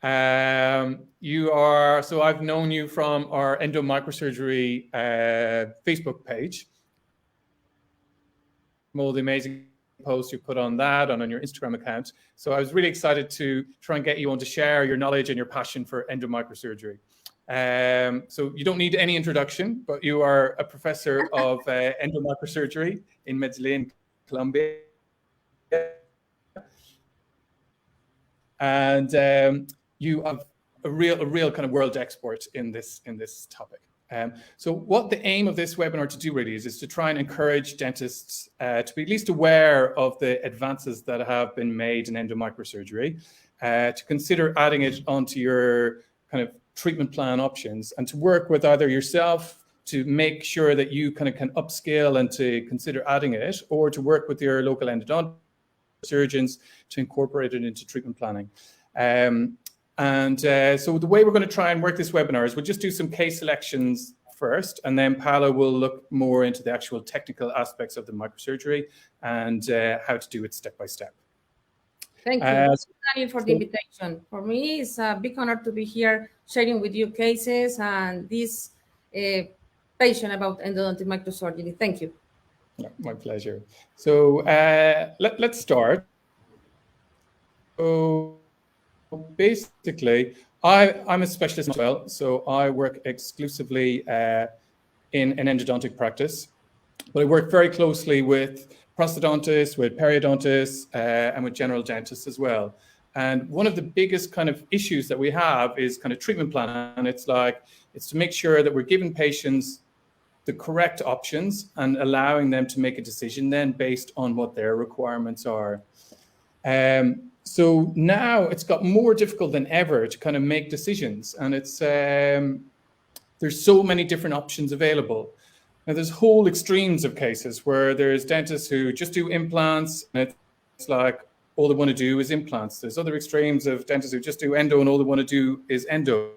So I've known you from our endomicrosurgery Facebook page. All the amazing posts you put on that and on your Instagram account. So I was really excited to try and get you on to share your knowledge and your passion for endomicrosurgery. So you don't need any introduction, but you are a professor of endomicrosurgery in Medellin, Colombia. And you have a real kind of world expert in this topic. So what the aim of this webinar to do really is to try and encourage dentists to be at least aware of the advances that have been made in endomicrosurgery, to consider adding it onto your kind of treatment plan options, and to work with either yourself to make sure that you kind of can upscale and to consider adding it, or to work with your local endodontist surgeons to incorporate it into treatment planning. So the way we're going to try and work this webinar is we'll just do some case selections first, and then Paolo will look more into the actual technical aspects of the microsurgery and how to do it step by step. Thank you, Daniel, for the invitation. For me, it's a big honor to be here sharing with you cases and this patient about endodontic microsurgery. Thank you. Yeah, my pleasure. So let's start. So basically, I'm a specialist as well. So I work exclusively in an endodontic practice, but I work very closely with prosthodontists, with periodontists, and with general dentists as well. And one of the biggest kind of issues that we have is kind of treatment planning. And it's to make sure that we're giving patients the correct options and allowing them to make a decision then based on what their requirements are. So now it's got more difficult than ever to kind of make decisions, and it's there's so many different options available. Now there's whole extremes of cases where there's dentists who just do implants, and it's like all they want to do is implants. There's other extremes of dentists who just do endo and all they want to do is endo.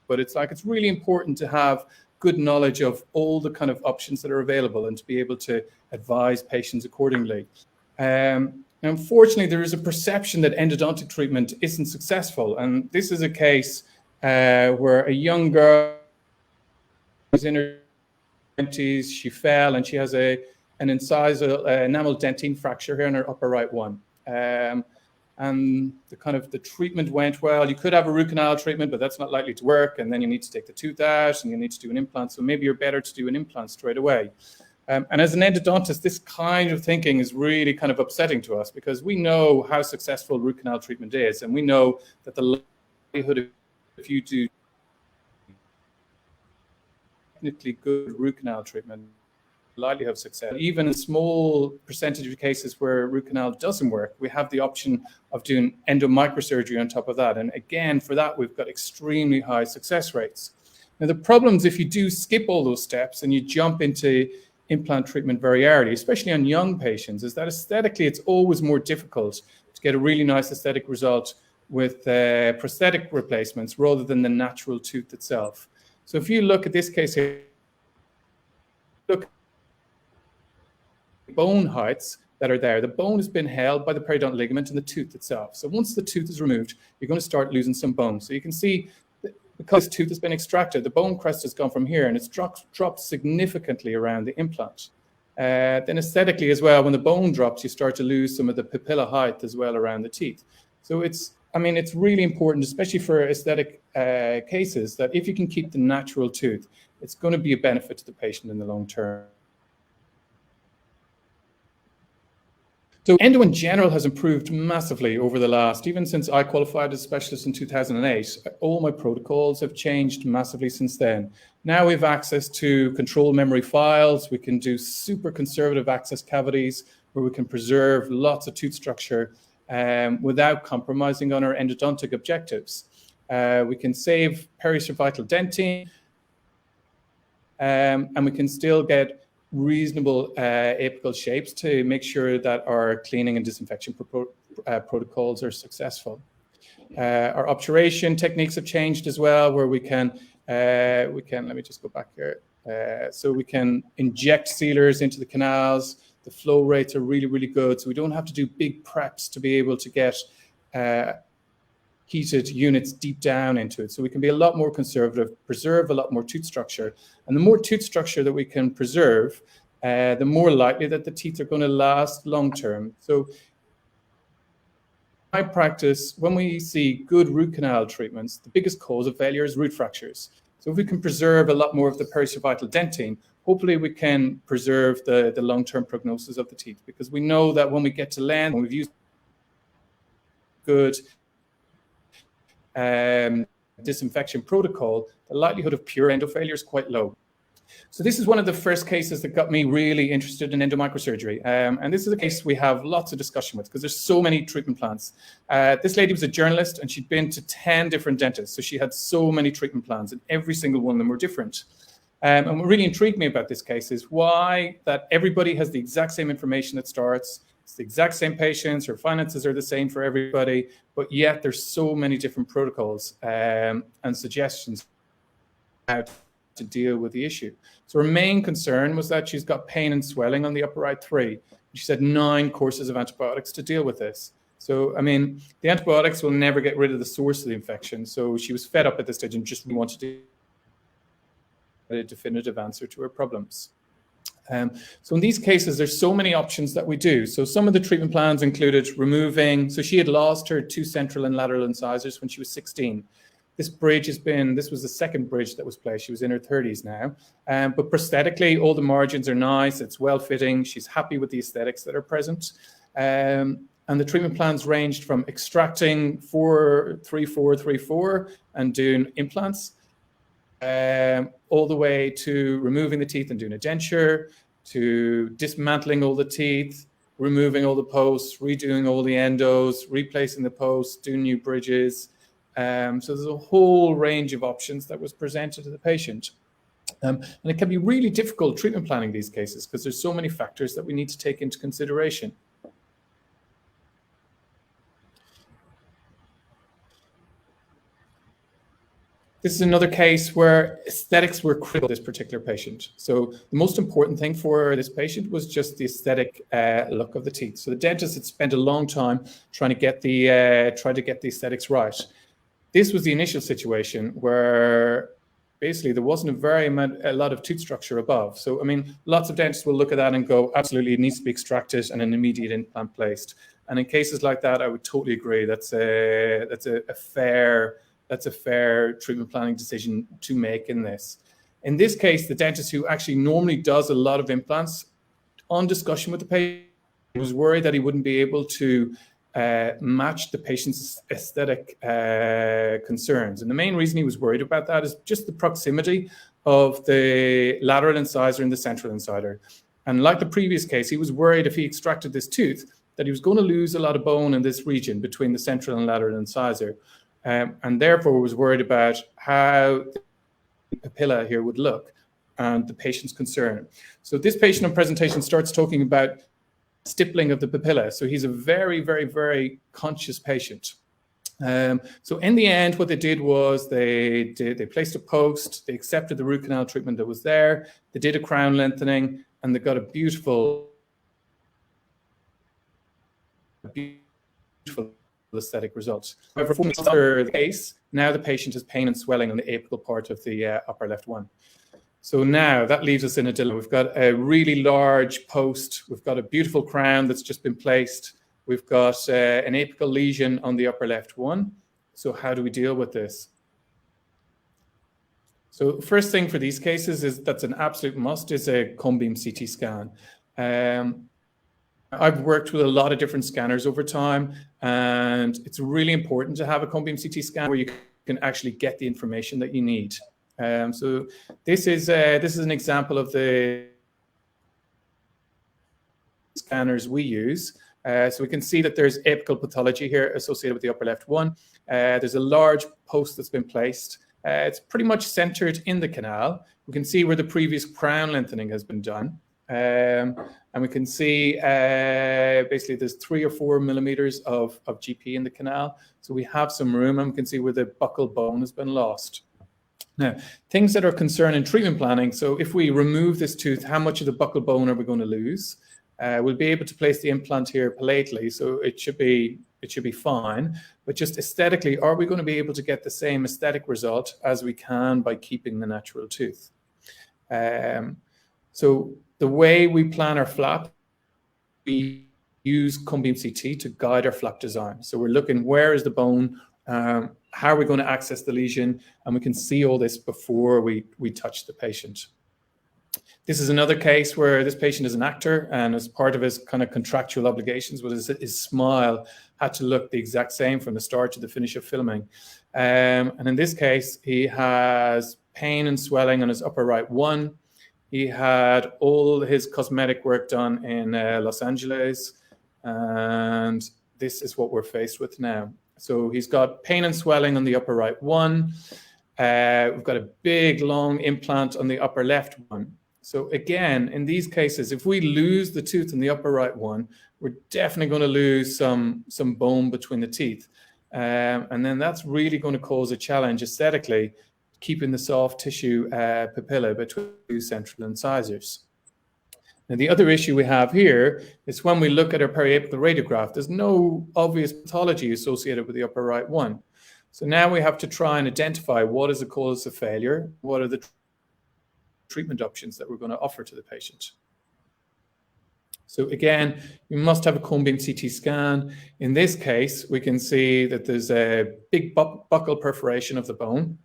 But it's really important to have good knowledge of all the kind of options that are available and to be able to advise patients accordingly. Unfortunately, there is a perception that endodontic treatment isn't successful. And this is a case where a young girl was in her 20s, she fell and she has an incisal enamel dentine fracture here in her upper right one. And the treatment went well. You could have a root canal treatment, but that's not likely to work. And then you need to take the tooth out and you need to do an implant. So maybe you're better to do an implant straight away. And as an endodontist, this kind of thinking is really kind of upsetting to us because we know how successful root canal treatment is. And we know that the likelihood if you do technically good root canal treatment, likelihood of success. Even in small percentage of cases where root canal doesn't work, we have the option of doing endomicrosurgery on top of that. And again, for that, we've got extremely high success rates. Now, the problems if you do skip all those steps and you jump into implant treatment very early, especially on young patients, is that aesthetically, it's always more difficult to get a really nice aesthetic result with prosthetic replacements rather than the natural tooth itself. So if you look at this case here, look bone heights that are there. The bone has been held by the periodontal ligament and the tooth itself. So once the tooth is removed, you're going to start losing some bone. So you can see because tooth has been extracted, the bone crest has gone from here and it's dropped significantly around the implant. Then aesthetically as well, when the bone drops, you start to lose some of the papilla height as well around the teeth. So it's really important, especially for aesthetic cases, that if you can keep the natural tooth, it's going to be a benefit to the patient in the long term. So endo in general has improved massively over the last, even since I qualified as a specialist in 2008, all my protocols have changed massively since then. Now we have access to control memory files. We can do super conservative access cavities where we can preserve lots of tooth structure without compromising on our endodontic objectives. We can save pericervical dentin, and we can still get reasonable apical shapes to make sure that our cleaning and disinfection protocols are successful. Our obturation techniques have changed as well, where we can let me just go back here. So we can inject sealers into the canals. The flow rates are really, really good. So we don't have to do big preps to be able to get heated units deep down into it. So we can be a lot more conservative, preserve a lot more tooth structure. And the more tooth structure that we can preserve, the more likely that the teeth are going to last long term. So in my practice, when we see good root canal treatments, the biggest cause of failure is root fractures. So if we can preserve a lot more of the pericervical dentine, hopefully we can preserve the long-term prognosis of the teeth, because we know that when we get to land, when we've used good disinfection protocol, the likelihood of pure endo failure is quite low. So this is one of the first cases that got me really interested in endomicrosurgery. And this is a case we have lots of discussion with because there's so many treatment plans. This lady was a journalist and she'd been to 10 different dentists. So she had so many treatment plans and every single one of them were different. And what really intrigued me about this case is why that everybody has the exact same information that starts. It's the exact same patients, her finances are the same for everybody, but yet there's so many different protocols and suggestions how to deal with the issue. So her main concern was that she's got pain and swelling on the upper right 3. She said 9 courses of antibiotics to deal with this. So, I mean, the antibiotics will never get rid of the source of the infection. So she was fed up at this stage and just wanted to get a definitive answer to her problems. So in these cases, there's so many options that we do. So some of the treatment plans included removing, so she had lost her 2 central and lateral incisors when she was 16. This bridge this was the second bridge that was placed. She was in her 30s now. But prosthetically, all the margins are nice. It's well-fitting. She's happy with the aesthetics that are present. And the treatment plans ranged from extracting 4-3-4-3-4 and doing implants, all the way to removing the teeth and doing a denture, to dismantling all the teeth, removing all the posts, redoing all the endos, replacing the posts, doing new bridges. So there's a whole range of options that was presented to the patient. And it can be really difficult treatment planning these cases because there's so many factors that we need to take into consideration. This is another case where aesthetics were critical to this particular patient. So the most important thing for this patient was just the aesthetic look of the teeth. So the dentist had spent a long time trying to get the aesthetics right. This was the initial situation where basically there wasn't a lot of tooth structure above. So, I mean, lots of dentists will look at that and go, absolutely, it needs to be extracted and an immediate implant placed. And in cases like that, I would totally agree. That's a fair treatment planning decision to make in this. In this case, the dentist who actually normally does a lot of implants, on discussion with the patient, was worried that he wouldn't be able to match the patient's aesthetic concerns. And the main reason he was worried about that is just the proximity of the lateral incisor and the central incisor. And like the previous case, he was worried if he extracted this tooth that he was going to lose a lot of bone in this region between the central and lateral incisor. And therefore was worried about how the papilla here would look and the patient's concern. So this patient on presentation starts talking about stippling of the papilla. So he's a very, very, very conscious patient. So in the end, what they did was they placed a post, they accepted the root canal treatment that was there, they did a crown lengthening, and they got a beautiful aesthetic results. However, for the case, now the patient has pain and swelling on the apical part of the upper left 1. So now that leaves us in a dilemma. We've got a really large post. We've got a beautiful crown that's just been placed. We've got an apical lesion on the upper left 1. So how do we deal with this? So first thing for these cases that's an absolute must is a cone beam CT scan. I've worked with a lot of different scanners over time, and it's really important to have a cone beam CT scan where you can actually get the information that you need. So this is an example of the scanners we use. So we can see that there's apical pathology here associated with the upper left 1. There's a large post that's been placed. It's pretty much centered in the canal. We can see where the previous crown lengthening has been done. And we can see basically there's 3 or 4 millimeters of GP in the canal. So we have some room, and we can see where the buccal bone has been lost. Now, things that are concerned in treatment planning. So if we remove this tooth, how much of the buccal bone are we going to lose? We'll be able to place the implant here palatally. So it should be it should be fine. But just aesthetically, are we going to be able to get the same aesthetic result as we can by keeping the natural tooth? So the way we plan our flap, we use cone beam CT to guide our flap design. So we're looking, where is the bone? How are we going to access the lesion? And we can see all this before we touch the patient. This is another case where this patient is an actor, and as part of his kind of contractual obligations, his smile had to look the exact same from the start to the finish of filming. And in this case, he has pain and swelling on his upper right one. He had all his cosmetic work done in Los Angeles, and this is what we're faced with now. So he's got pain and swelling on the upper right one. We've got a big, long implant on the upper left one. So again, in these cases, if we lose the tooth in the upper right one, we're definitely going to lose some bone between the teeth. And then that's really going to cause a challenge aesthetically, keeping the soft tissue papilla between two central incisors. Now, the other issue we have here is when we look at our periapical radiograph, there's no obvious pathology associated with the upper right one. So now we have to try and identify what is the cause of failure, what are the treatment options that we're going to offer to the patient. So again, we must have a cone beam CT scan. In this case, we can see that there's a big buccal perforation of the bone.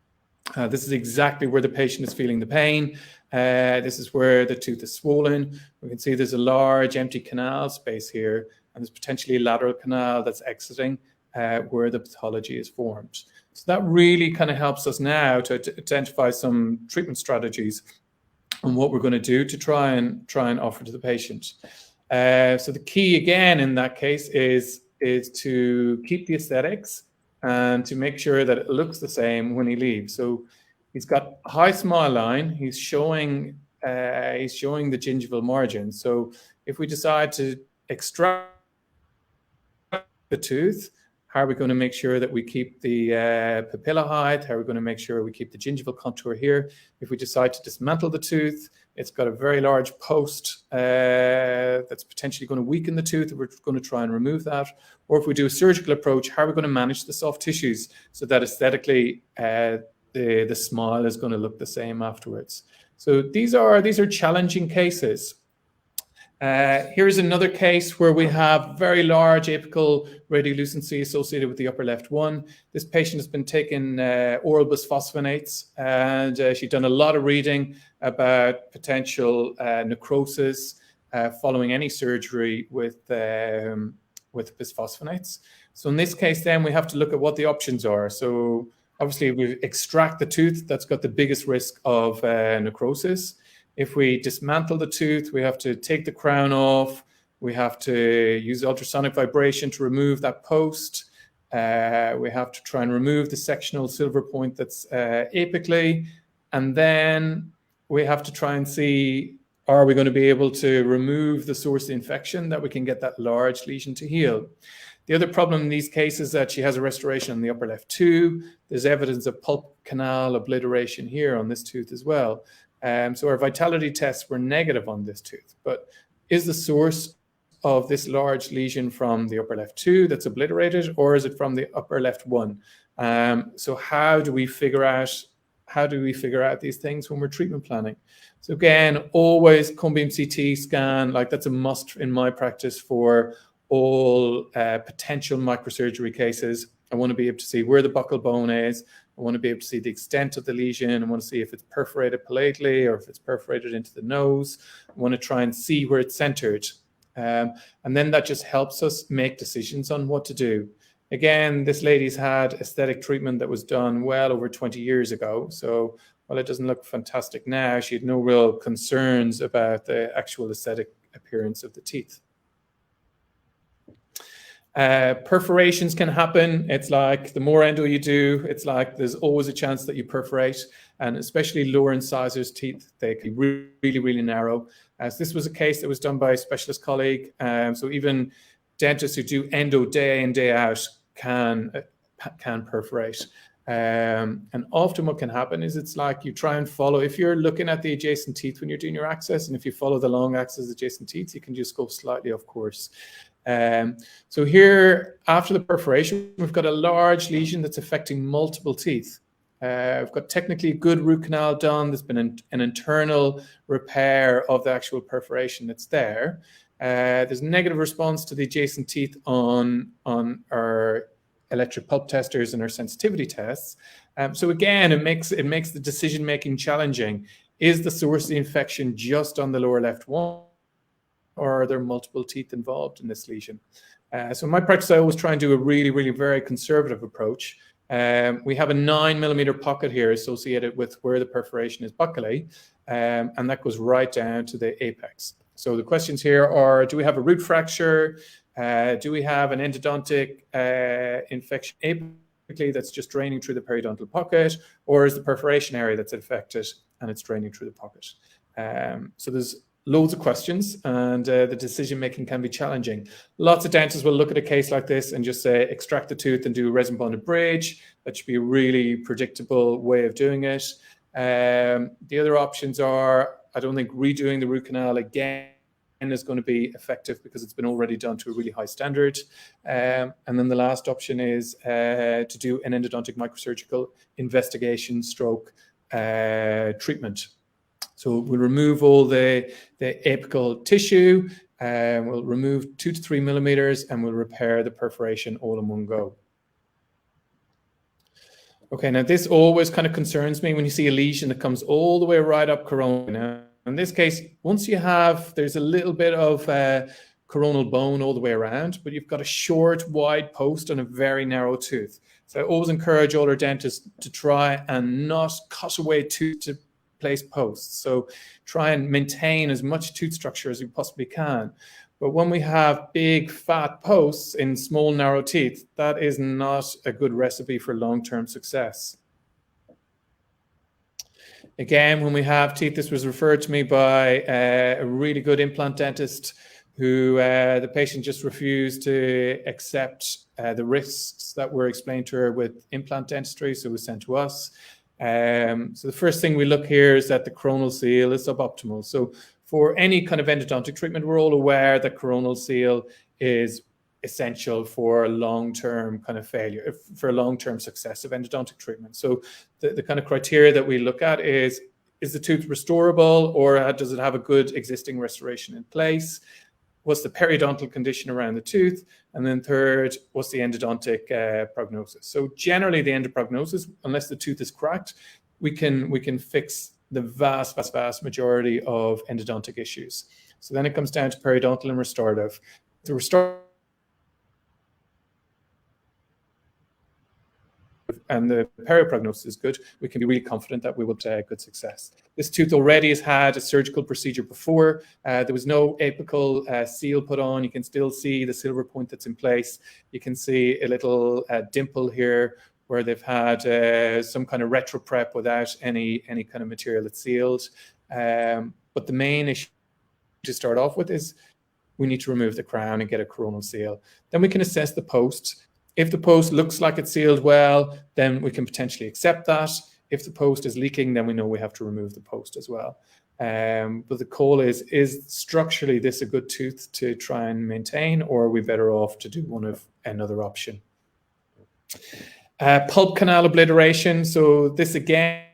This is exactly where the patient is feeling the pain. This is where the tooth is swollen. We can see there's a large empty canal space here, and there's potentially a lateral canal that's exiting where the pathology is formed. So that really kind of helps us now to identify some treatment strategies and what we're going to do to try and offer to the patient. So the key again in that case is to keep the aesthetics and to make sure that it looks the same when he leaves. So he's got a high smile line. He's showing the gingival margin. So if we decide to extract the tooth, how are we going to make sure that we keep the papilla height? How are we going to make sure we keep the gingival contour here? If we decide to dismantle the tooth, it's got a very large post that's potentially going to weaken the tooth. We're going to try and remove that. Or if we do a surgical approach, how are we going to manage the soft tissues so that aesthetically the smile is going to look the same afterwards? So these are challenging cases. Here's another case where we have very large apical radiolucency associated with the upper left one. This patient has been taking oral bisphosphonates, and she'd done a lot of reading about potential necrosis following any surgery with bisphosphonates. So in this case, then we have to look at what the options are. So obviously, we extract the tooth that's got the biggest risk of necrosis. If we dismantle the tooth, we have to take the crown off. We have to use ultrasonic vibration to remove that post. We have to try and remove the sectional silver point that's apically. And then we have to try and see, are we going to be able to remove the source of the infection that we can get that large lesion to heal? The other problem in these cases is that she has a restoration on the upper left too. There's evidence of pulp canal obliteration here on this tooth as well. So our vitality tests were negative on this tooth, but is the source of this large lesion from the upper left 2 that's obliterated, or is it from the upper left 1? So how do we figure out these things when we're treatment planning? So again, always cone beam CT scan, like that's a must in my practice for all potential microsurgery cases. I want to be able to see where the buccal bone is. I want to be able to see the extent of the lesion. I want to see if it's perforated palatally or if it's perforated into the nose. I want to try and see where it's centered. And then that just helps us make decisions on what to do. Again, this lady's had aesthetic treatment that was done well over 20 years ago. So while it doesn't look fantastic now, she had no real concerns about the actual aesthetic appearance of the teeth. Perforations can happen. It's like the more endo you do, it's like there's always a chance that you perforate, and especially lower incisors teeth, they can be really, really narrow. As this was a case that was done by a specialist colleague. So even dentists who do endo day in, day out can perforate. And often what can happen is it's like you try and follow, if you're looking at the adjacent teeth when you're doing your access, and if you follow the long axis adjacent teeth, you can just go slightly off course. So here, after the perforation, we've got a large lesion that's affecting multiple teeth. We've got technically a good root canal done. There's been an internal repair of the actual perforation that's there. There's negative response to the adjacent teeth on our electric pulp testers and our sensitivity tests. So again, it makes the decision-making challenging. Is the source of the infection just on the lower left wall, or are there multiple teeth involved in this lesion? So in my practice, I always try and do a really, really very conservative approach. We have a 9mm pocket here associated with where the perforation is buccally, and that goes right down to the apex. So the questions here are, do we have a root fracture? Do we have an endodontic infection apically that's just draining through the periodontal pocket, or is the perforation area that's affected and it's draining through the pocket? So there's loads of questions, and the decision-making can be challenging. Lots of dentists will look at a case like this and just say, extract the tooth and do a resin bonded bridge. That should be a really predictable way of doing it. The other options are, I don't think redoing the root canal again is going to be effective because it's been already done to a really high standard. And then the last option is to do an endodontic microsurgical investigation stroke treatment. So we'll remove all the apical tissue, we'll remove 2 to 3 millimeters, and we'll repair the perforation all in one go. Okay, now this always kind of concerns me when you see a lesion that comes all the way right up corona. Now, in this case, once you have, there's a little bit of coronal bone all the way around, but you've got a short, wide post and a very narrow tooth. So I always encourage all our dentists to try and not cut away tooth to place posts. So try and maintain as much tooth structure as you possibly can. But when we have big fat posts in small narrow teeth, that is not a good recipe for long-term success. Again, when we have teeth, this was referred to me by a really good implant dentist who the patient just refused to accept the risks that were explained to her with implant dentistry, so it was sent to us. So the first thing we look here is that the coronal seal is suboptimal. So for any kind of endodontic treatment, we're all aware that coronal seal is essential for long-term kind of failure, for long-term success of endodontic treatment. So the kind of criteria that we look at is the tooth restorable, or does it have a good existing restoration in place? What's the periodontal condition around the tooth? And then third, what's the endodontic prognosis? So generally the endoprognosis, unless the tooth is cracked, we can fix the vast majority of endodontic issues. So then it comes down to periodontal and restorative. The restorative and the periprognosis is good, we can be really confident that we will have good success. This tooth already has had a surgical procedure before. There was no apical seal put on. You can still see the silver point that's in place. You can see a little dimple here where they've had some kind of retro prep without any kind of material that's sealed. But the main issue to start off with is we need to remove the crown and get a coronal seal. Then we can assess the post. If the post looks like it's sealed well, then we can potentially accept that. If the post is leaking, then we know we have to remove the post as well. But the call is structurally this a good tooth to try and maintain, or are we better off to do another option? Pulp canal obliteration. So this again,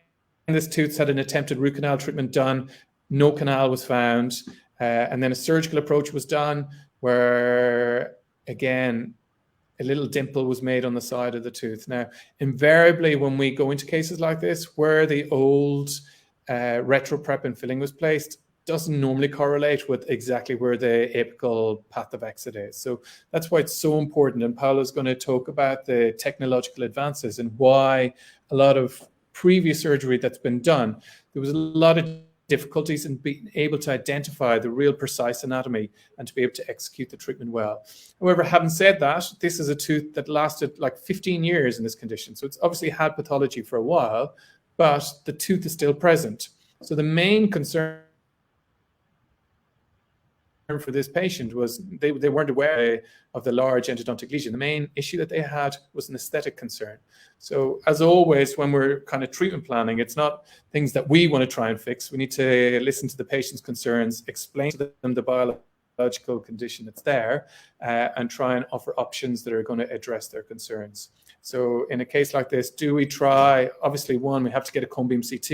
this tooth had an attempted root canal treatment done. No canal was found. And then a surgical approach was done where, again, a little dimple was made on the side of the tooth. Now, invariably, when we go into cases like this, where the old retro prep and filling was placed doesn't normally correlate with exactly where the apical path of exit is. So that's why it's so important. And Paolo's going to talk about the technological advances and why a lot of previous surgery that's been done, there was a lot of difficulties in being able to identify the real precise anatomy and to be able to execute the treatment well. However, having said that, this is a tooth that lasted like 15 years in this condition. So it's obviously had pathology for a while, but the tooth is still present. So the main concern for this patient was they weren't aware of the large endodontic lesion. The main issue that they had was an aesthetic concern. So as always, when we're kind of treatment planning, it's not things that we want to try and fix. We need to listen to the patient's concerns, explain to them the biological biological condition that's there, and try and offer options that are going to address their concerns. So in a case like this, do we try, obviously one, we have to get a cone beam CT,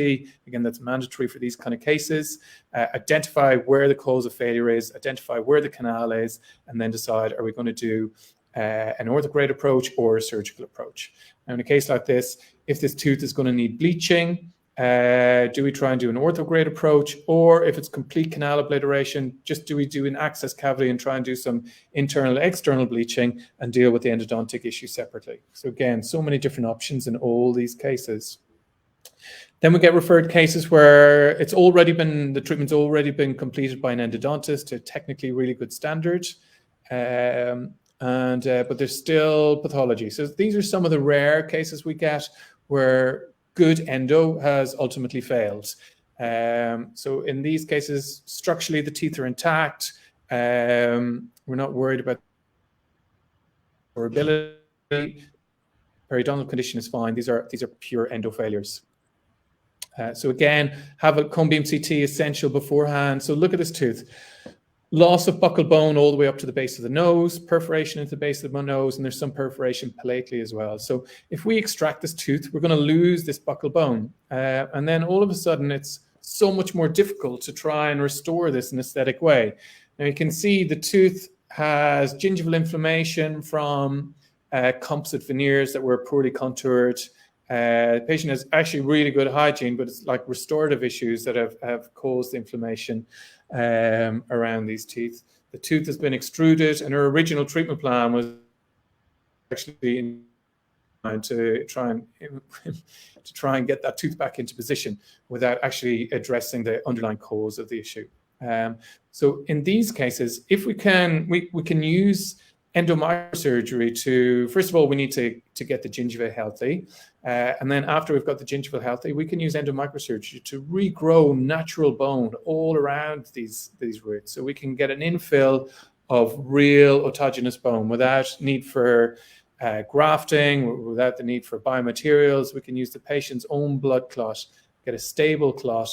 again that's mandatory for these kind of cases, identify where the cause of failure is, identify where the canal is, and then decide, are we going to do an orthograde approach or a surgical approach? Now in a case like this, if this tooth is going to need bleaching, do we try and do an orthograde approach, or if it's complete canal obliteration, just do we do an access cavity and try and do some internal, external bleaching and deal with the endodontic issue separately? So again, so many different options in all these cases. Then we get referred cases where it's already been, the treatment's already been completed by an endodontist to technically really good standard, but there's still pathology. So these are some of the rare cases we get where good endo has ultimately failed. So in these cases, structurally the teeth are intact. We're not worried about durability. Periodontal condition is fine. These are pure endo failures. So again, have a cone beam CT essential beforehand. So look at this tooth. Loss of buccal bone all the way up to the base of the nose, perforation into the base of the nose, and there's some perforation palatally as well. So if we extract this tooth, we're going to lose this buccal bone. And then all of a sudden, it's so much more difficult to try and restore this in an aesthetic way. Now you can see the tooth has gingival inflammation from composite veneers that were poorly contoured. The patient has actually really good hygiene, but it's like restorative issues that have caused the inflammation around these teeth. The tooth has been extruded, and her original treatment plan was actually to try and get that tooth back into position without actually addressing the underlying cause of the issue. So in these cases, if we can use endomicrosurgery to, first of all, we need to get the gingiva healthy. And then after we've got the gingiva healthy, we can use endomicrosurgery to regrow natural bone all around these roots. So we can get an infill of real autogenous bone without need for grafting, without the need for biomaterials. We can use the patient's own blood clot, get a stable clot,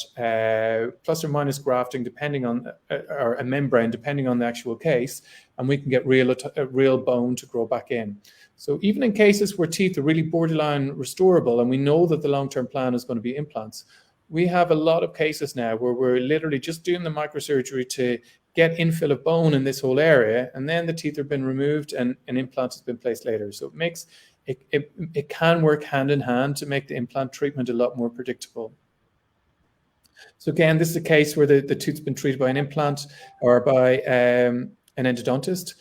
plus or minus grafting, depending on, or a membrane, depending on the actual case, and we can get real bone to grow back in. So even in cases where teeth are really borderline restorable, and we know that the long-term plan is going to be implants, we have a lot of cases now where we're literally just doing the microsurgery to get infill of bone in this whole area, and then the teeth have been removed and an implant has been placed later. So it makes it can work hand in hand to make the implant treatment a lot more predictable. So again, this is a case where the tooth's been treated by an implant or by an endodontist.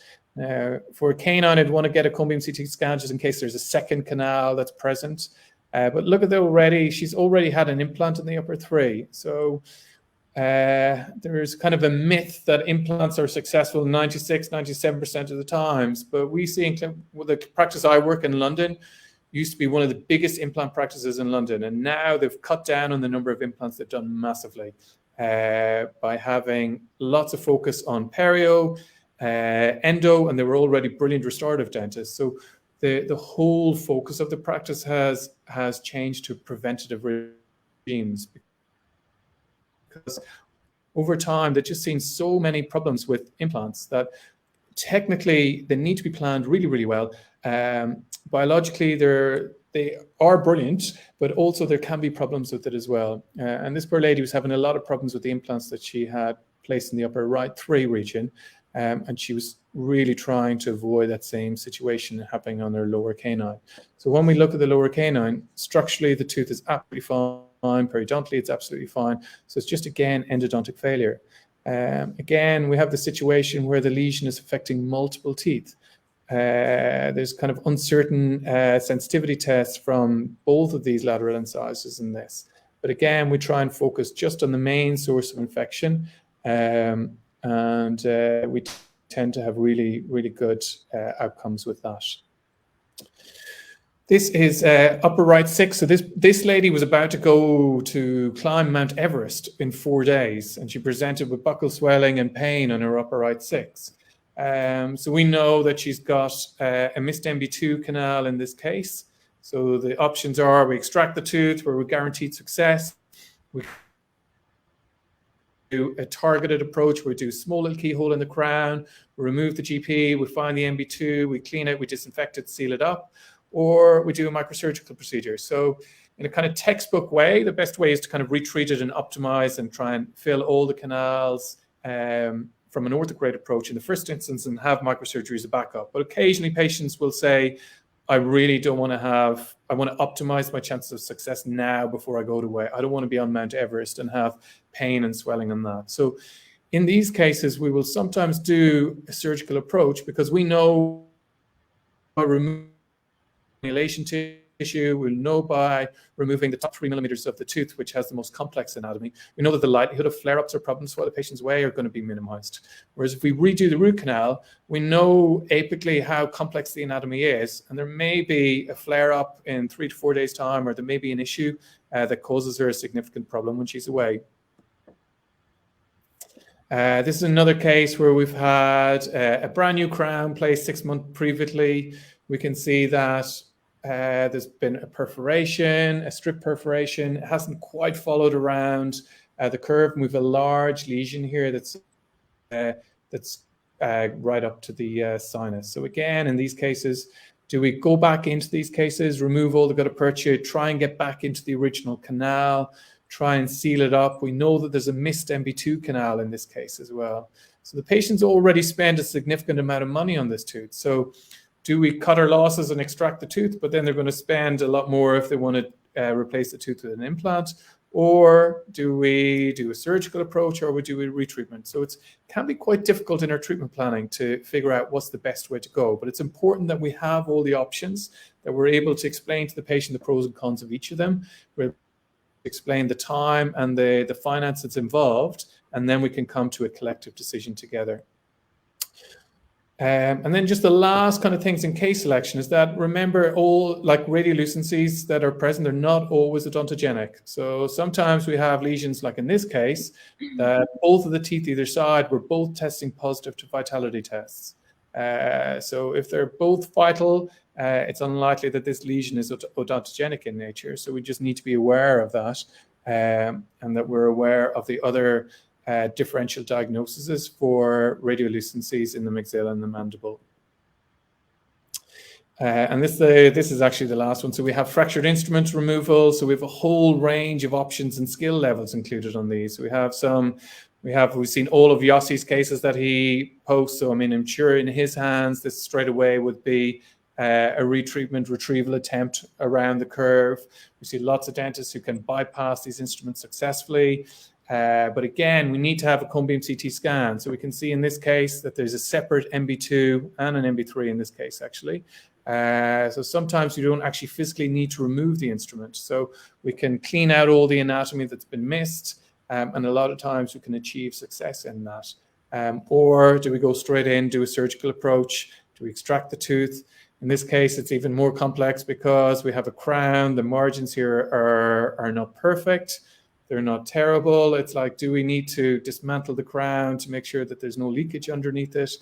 For a canine, I'd want to get a cone beam CT scan just in case there's a second canal that's present. But look at that she's already had an implant in the upper three. So there's kind of a myth that implants are successful 96, 97% of the times. But we see with the practice I work in London, used to be one of the biggest implant practices in London. And now they've cut down on the number of implants they've done massively by having lots of focus on perio, endo, and they were already brilliant restorative dentists. So the whole focus of the practice has changed to preventative regimes, because over time they've just seen so many problems with implants that technically they need to be planned really, really well. Biologically, they are brilliant, but also there can be problems with it as well. And this poor lady was having a lot of problems with the implants that she had placed in the upper right 3 region. And she was really trying to avoid that same situation happening on her lower canine. So when we look at the lower canine, structurally, the tooth is absolutely fine. Periodontally, it's absolutely fine. So it's just, again, endodontic failure. Again, we have the situation where the lesion is affecting multiple teeth. There's kind of uncertain sensitivity tests from both of these lateral incisors in this. But again, we try and focus just on the main source of infection. And we tend to have really, really good outcomes with that. This is upper right 6. So this lady was about to go to climb Mount Everest in 4 days, and she presented with buccal swelling and pain on her upper right 6. So we know that she's got a missed MB2 canal in this case. So the options are we extract the tooth where we guaranteed success. We do a targeted approach where we do a small little keyhole in the crown, we remove the GP, we find the MB2, we clean it, we disinfect it, seal it up, or we do a microsurgical procedure. So in a kind of textbook way, the best way is to kind of retreat it and optimize and try and fill all the canals from an orthograde approach in the first instance and have microsurgery as a backup. But occasionally patients will say, I really don't want to have, I want to optimize my chances of success now before I go away. I don't want to be on Mount Everest and have pain and swelling on that. So in these cases, we will sometimes do a surgical approach because we know by removing tissue, we'll know by removing the top 3 millimeters of the tooth, which has the most complex anatomy. We know that the likelihood of flare-ups or problems while the patient's away are going to be minimized. Whereas if we redo the root canal, we know apically how complex the anatomy is, and there may be a flare-up in 3 to 4 days' time, or there may be an issue that causes her a significant problem when she's away. This is another case where we've had a brand new crown placed 6 months previously. We can see that there's been a perforation, a strip perforation. It hasn't quite followed around the curve. We have a large lesion here that's right up to the sinus. So again, in these cases, do we go back into these cases, remove all the gutta percha, try and get back into the original canal, try and seal it up? We know that there's a missed MB2 canal in this case as well. So the patient's already spent a significant amount of money on this tooth. So do we cut our losses and extract the tooth, but then they're going to spend a lot more if they want to replace the tooth with an implant? Or do we do a surgical approach, or we do a retreatment? So it can be quite difficult in our treatment planning to figure out what's the best way to go. But it's important that we have all the options, that we're able to explain to the patient the pros and cons of each of them. We're explain the time and the finance that's involved, and then we can come to a collective decision together. And then just the last kind of things in case selection is that, remember, all like radiolucencies that are present are not always odontogenic. So sometimes we have lesions, like in this case, that both of the teeth either side were both testing positive to vitality tests. So if they're both vital, it's unlikely that this lesion is odontogenic in nature. So we just need to be aware of that, and that we're aware of the other differential diagnoses for radiolucencies in the maxilla and the mandible. And this is actually the last one. So we have fractured instrument removal. So we have a whole range of options and skill levels included on these. We've seen all of Yossi's cases that he posts. So I mean, I'm sure in his hands, this straight away would be a retreatment retrieval attempt around the curve. We see lots of dentists who can bypass these instruments successfully. But again, we need to have a cone beam CT scan. So we can see in this case that there's a separate MB2 and an MB3 in this case, actually. So sometimes you don't actually physically need to remove the instrument. So we can clean out all the anatomy that's been missed. And a lot of times we can achieve success in that. Or do we go straight in, do a surgical approach? Do we extract the tooth? In this case, it's even more complex because we have a crown. The margins here are not perfect. They're not terrible. It's like, do we need to dismantle the crown to make sure that there's no leakage underneath it?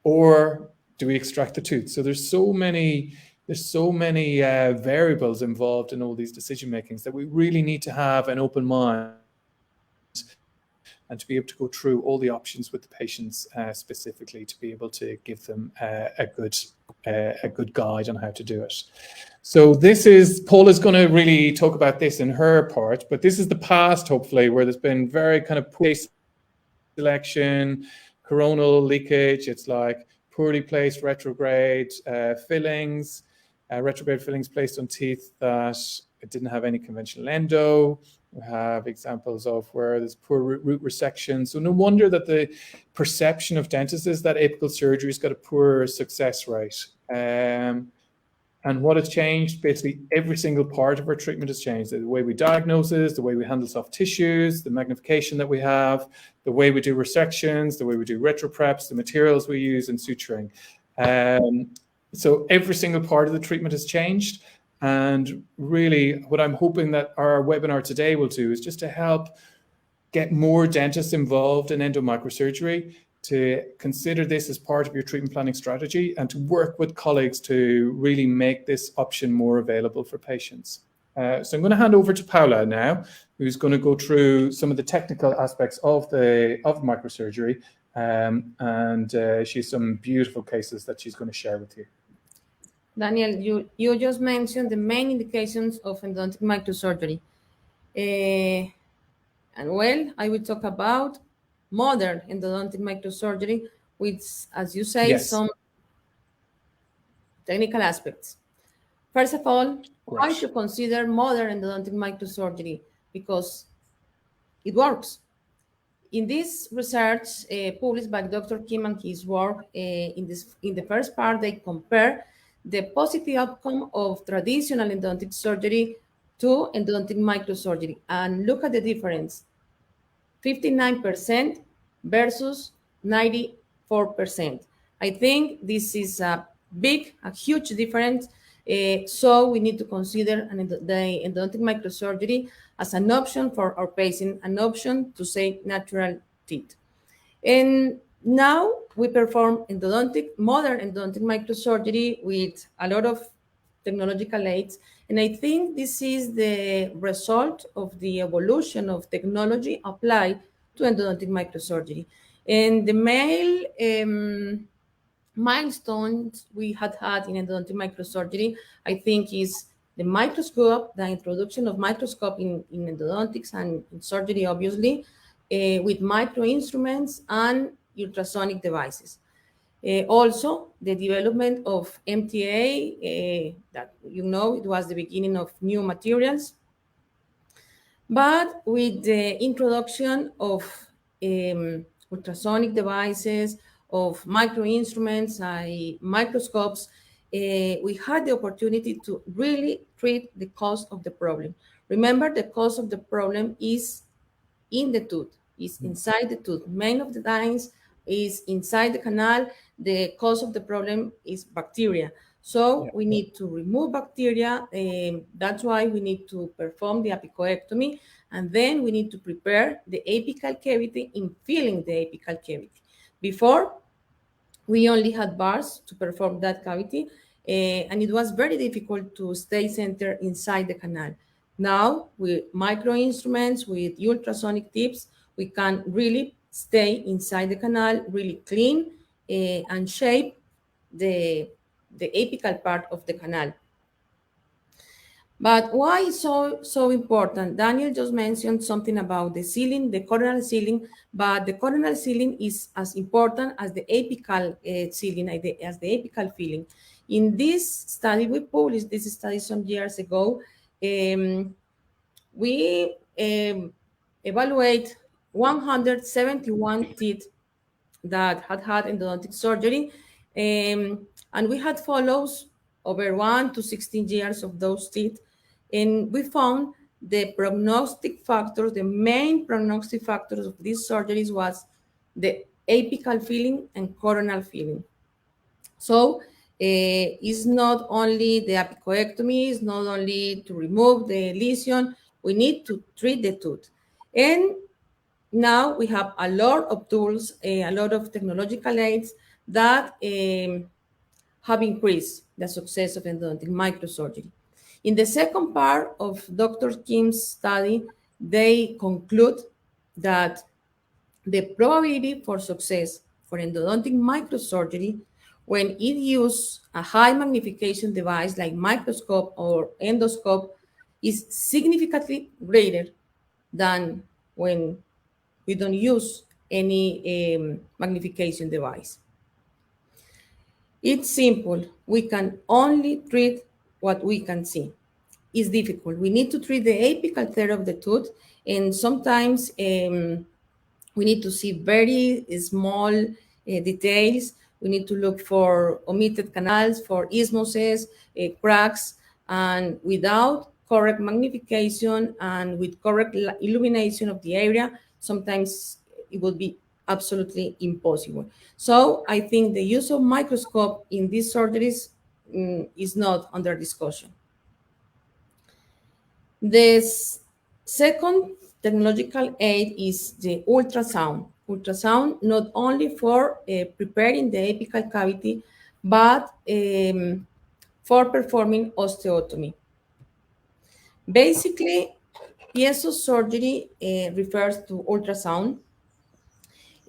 Or do we extract the tooth? So there's so many variables involved in all these decision makings that we really need to have an open mind and to be able to go through all the options with the patients specifically to be able to give them a good guide on how to do it. So Paula's going to really talk about this in her part, but this is the past, hopefully, where there's been very kind of poor selection, coronal leakage. It's like poorly placed retrograde fillings, retrograde fillings placed on teeth that didn't have any conventional endo. We have examples of where there's poor root resection. So no wonder that the perception of dentists is that apical surgery's got a poor success rate. And what has changed? Basically, every single part of our treatment has changed. The way we diagnose it, the way we handle soft tissues, the magnification that we have, the way we do resections, the way we do retropreps, the materials we use, and suturing. So every single part of the treatment has changed. And really, what I'm hoping that our webinar today will do is just to help get more dentists involved in endomicrosurgery, to consider this as part of your treatment planning strategy, and to work with colleagues to really make this option more available for patients. So I'm going to hand over to Paula now, who's going to go through some of the technical aspects of microsurgery, and she has some beautiful cases that she's going to share with you. Daniel, you just mentioned the main indications of endodontic microsurgery. And well, I will talk about modern endodontic microsurgery, with, as you say, Yes. some technical aspects. First of all, why to consider modern endodontic microsurgery? Because it works. In this research published by Dr. Kim and his work, in the first part, they compare the positive outcome of traditional endodontic surgery to endodontic microsurgery, and look at the difference: 59% versus 94%. I think this is a huge difference. So we need to consider the endodontic microsurgery as an option for our patient, an option to save natural teeth. And now we perform modern endodontic microsurgery with a lot of technological aids. And I think this is the result of the evolution of technology applied to endodontic microsurgery. And the main milestones we had in endodontic microsurgery, I think, is the microscope, the introduction of microscope in endodontics and in surgery, obviously, with micro instruments and ultrasonic devices. Also, the development of MTA, that it was the beginning of new materials. But with the introduction of ultrasonic devices, of micro instruments, microscopes, we had the opportunity to really treat the cause of the problem. Remember, the cause of the problem is in the tooth, is inside the tooth. Many of the times is inside the canal. The cause of the problem is bacteria. So we need to remove bacteria. That's why we need to perform the apicoectomy. And then we need to prepare the apical cavity in filling the apical cavity. Before, we only had bars to perform that cavity, and it was very difficult to stay centered inside the canal. Now, with micro instruments, with ultrasonic tips, we can really stay inside the canal, really clean and shape the apical part of the canal. But why so important? Daniel just mentioned something about the sealing, the coronal sealing, but the coronal sealing is as important as the apical sealing, as the apical filling. In this study, we published this study some years ago. We evaluate 171 teeth that had endodontic surgery, and we had follows over 1 to 16 years of those teeth, and we found the prognostic factors, the main prognostic factors of these surgeries was the apical filling and coronal filling. So it's not only the apicoectomy, it's not only to remove the lesion, we need to treat the tooth. And now we have a lot of tools, a lot of technological aids that have increased the success of endodontic microsurgery. In the second part of Dr. Kim's study, they conclude that the probability for success for endodontic microsurgery when it uses a high magnification device like microscope or endoscope is significantly greater than when we don't use any magnification device. It's simple. We can only treat what we can see. It's difficult. We need to treat the apical third of the tooth, and sometimes we need to see very small details. We need to look for omitted canals, for isthmuses, cracks, and without correct magnification and with correct illumination of the area, sometimes it would be absolutely impossible. So I think the use of microscope in these surgeries is not under discussion. The second technological aid is the ultrasound. Ultrasound not only for preparing the apical cavity, but for performing osteotomy. Basically, piezo surgery refers to ultrasound.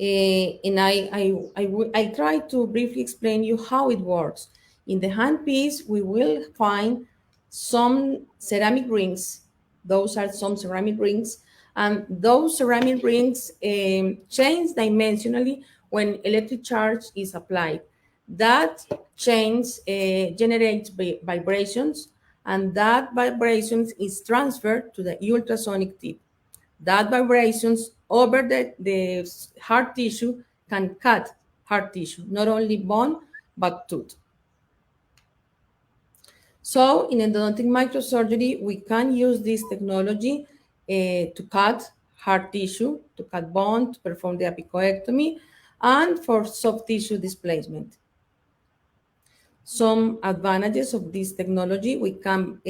And I try to briefly explain you how it works. In the handpiece, we will find some ceramic rings. Those are some ceramic rings. And those ceramic rings change dimensionally when electric charge is applied. That change generates vibrations, and that vibrations is transferred to the ultrasonic tip. That vibrations over the hard tissue can cut hard tissue, not only bone, but tooth. So in endodontic microsurgery, we can use this technology to cut hard tissue, to cut bone, to perform the apicoectomy, and for soft tissue displacement. Some advantages of this technology: we can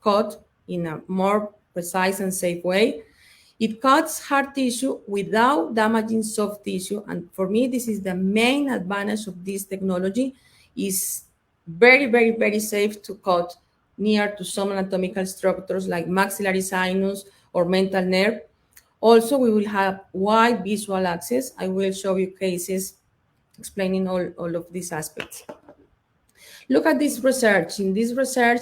cut in a more precise and safe way. It cuts hard tissue without damaging soft tissue. And for me, this is the main advantage of this technology. Is very, very, very safe to cut near to some anatomical structures like maxillary sinus or mental nerve. Also, we will have wide visual access. I will show you cases explaining all of these aspects. Look at this research. In this research,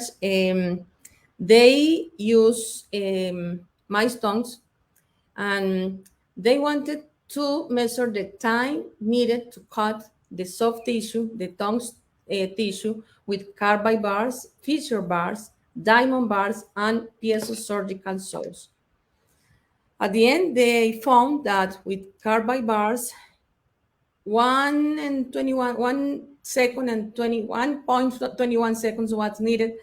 they use mice tongues, and they wanted to measure the time needed to cut the soft tissue, the tongue's tissue, with carbide bars, fissure bars, diamond bars, and piezosurgical saws. At the end, they found that with carbide bars, 1 second and 21.21 seconds was needed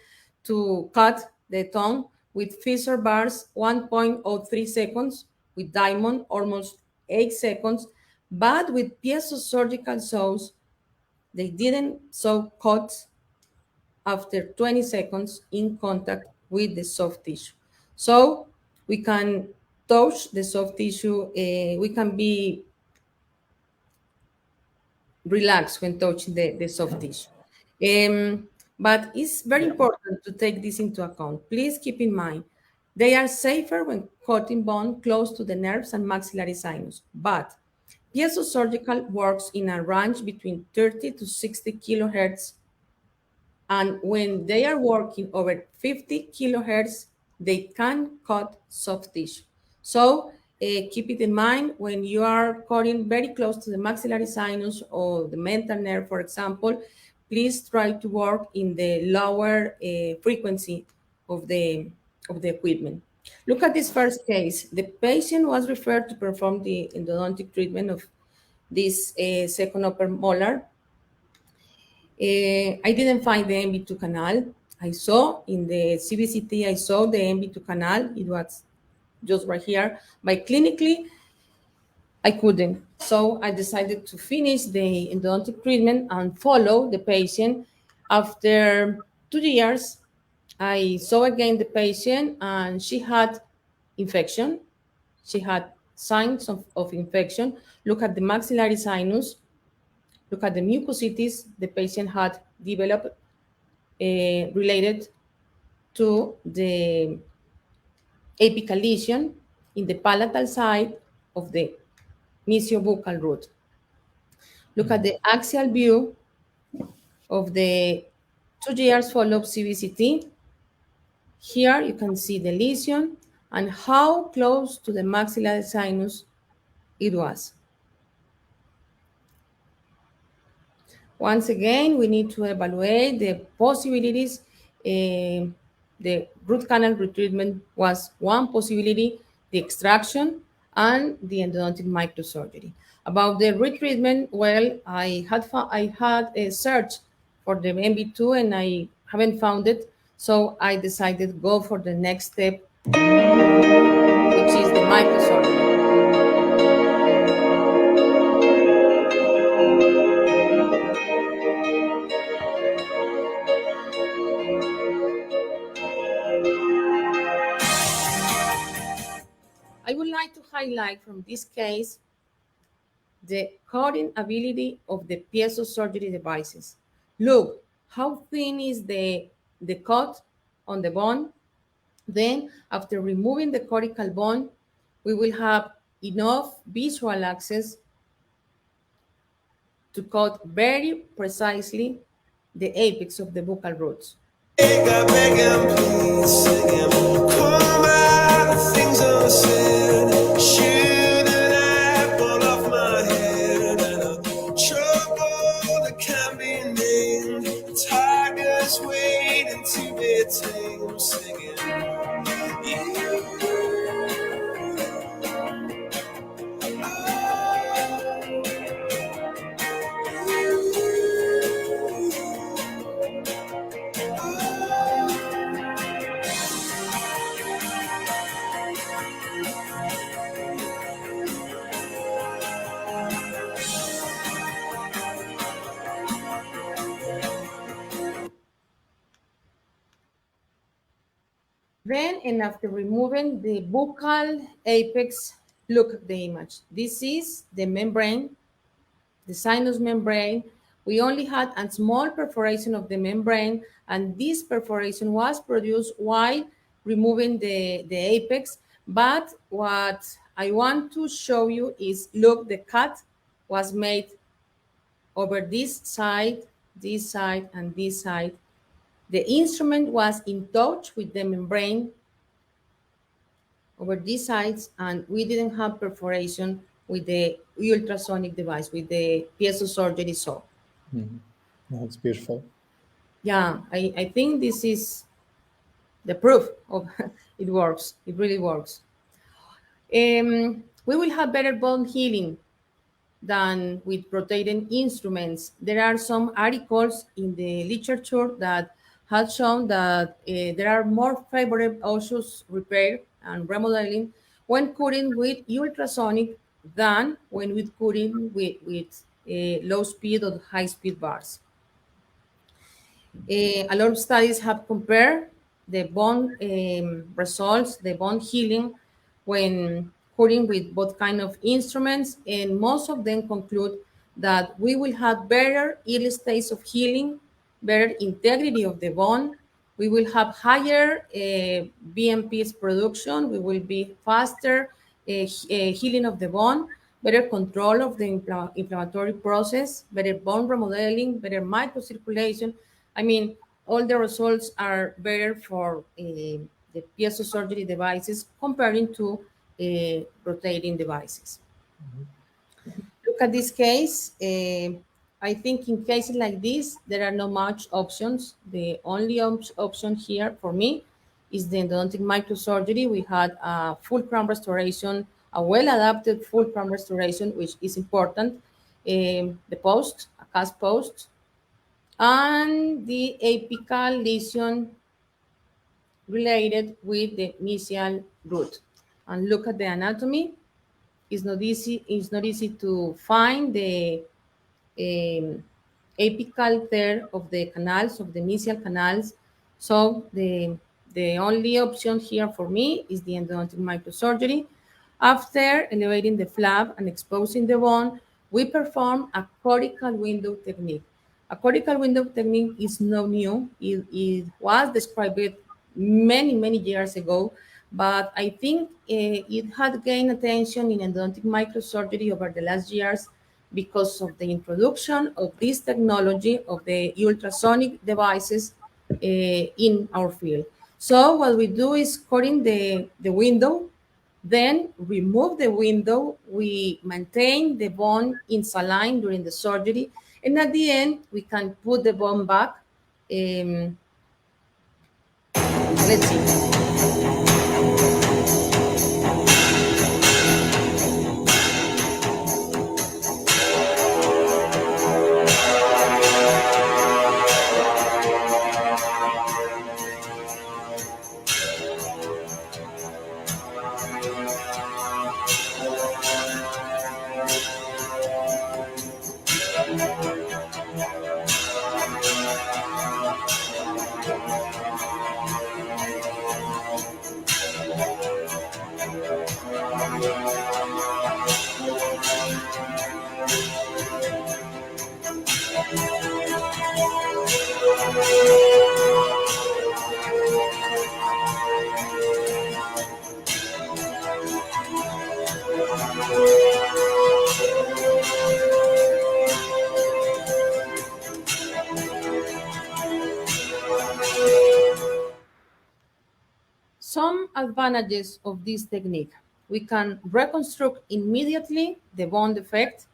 to cut the tongue. With fissure bars, 1.03 seconds. With diamond, almost 8 seconds. But with piezosurgical saws, they didn't sew cuts after 20 seconds in contact with the soft tissue. So we can touch the soft tissue. We can be relaxed when touching the soft tissue. But it's very important to take this into account. Please keep in mind, they are safer when cutting bone close to the nerves and maxillary sinus. But piezosurgical works in a range between 30 to 60 kilohertz. And when they are working over 50 kilohertz, they can cut soft tissue. So keep it in mind when you are cutting very close to the maxillary sinus or the mental nerve, for example. Please try to work in the lower frequency of the equipment. Look at this first case. The patient was referred to perform the endodontic treatment of this second upper molar. I didn't find the MB2 canal. I saw in the CBCT, I saw the MB2 canal. It was just right here. But clinically, I couldn't. So I decided to finish the endodontic treatment and follow the patient. After 2 years, I saw again the patient, and she had infection. She had signs of infection. Look at the maxillary sinus. Look at the mucositis the patient had developed related to the apical lesion in the palatal side of the mesiobuccal root. Look at the axial view of the 2 years follow-up CBCT. Here you can see the lesion and how close to the maxillary sinus it was. Once again, we need to evaluate the possibilities. The root canal retreatment was one possibility, the extraction, and the endodontic microsurgery. About the retreatment, well, I had a search for the MB2 and I haven't found it, so I decided to go for the next step, which is the microsurgery. I would like to highlight from this case the cutting ability of the piezosurgery devices. Look how thin is the cut on the bone. Then, after removing the cortical bone, we will have enough visual access to cut very precisely the apex of the buccal roots. Beg him, please sing him. Come out, the things unsaid. Shoot an apple off my head, and a trouble that can't be named. The tiger's waiting to be tamed, singing. Then, and after removing the buccal apex, look at the image. This is the membrane, the sinus membrane. We only had a small perforation of the membrane, and this perforation was produced while removing the apex. But what I want to show you is, look, the cut was made over this side, and this side. The instrument was in touch with the membrane over these sides, and we didn't have perforation with the ultrasonic device, with the piezosurgery saw. That's beautiful. Yeah, I think this is the proof of it works. It really works. We will have better bone healing than with rotating instruments. There are some articles in the literature that have shown that there are more favorable osseous repair and remodeling when cutting with ultrasonic than when with cutting with low speed or high speed bars. A lot of studies have compared the bone results, the bone healing, when cutting with both kind of instruments, and most of them conclude that we will have better early stage of healing, better integrity of the bone. We will have higher BMP's production. We will be faster healing of the bone, better control of the inflammatory process, better bone remodeling, better microcirculation. I mean, all the results are better for the piezosurgery devices comparing to rotating devices. Look at this case. I think in cases like this, there are not much options. The only option here for me is the endodontic microsurgery. We had a full crown restoration, a well-adapted full crown restoration, which is important. The post, a cast post, and the apical lesion related with the mesial root. And look at the anatomy. It's not easy to find the apical tear of the canals, of the mesial canals. So the only option here for me is the endodontic microsurgery. After elevating the flap and exposing the bone, we perform a cortical window technique. A cortical window technique is not new. It was described many years ago, but I think it had gained attention in endodontic microsurgery over the last years because of the introduction of this technology of the ultrasonic devices in our field. So what we do is cutting the window, then remove the window. We maintain the bone in saline during the surgery, and at the end, we can put the bone back. Let's see. some advantages of this technique. We can reconstruct immediately the bone defect.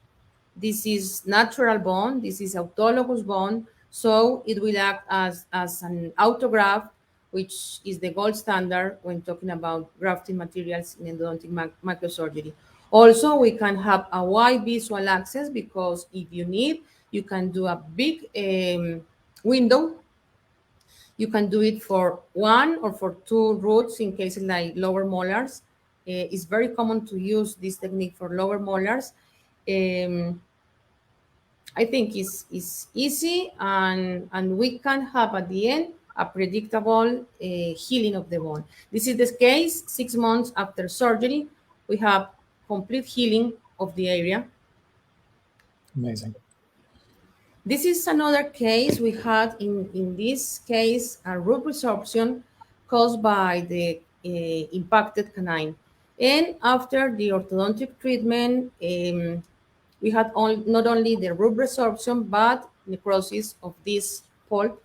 This is natural bone. This is autologous bone. So it will act as an autograft, which is the gold standard when talking about grafting materials in endodontic microsurgery. Also, we can have a wide visual access because if you need, you can do a big window. You can do it for 1 or for 2 roots in cases like lower molars. It's very common to use this technique for lower molars. I think it's easy, and we can have at the end a predictable healing of the bone. This is the case 6 months after surgery. We have complete healing of the area. Amazing. This is another case we had. In this case, a root resorption caused by the impacted canine. And after the orthodontic treatment, we had not only the root resorption, but necrosis of this pulp.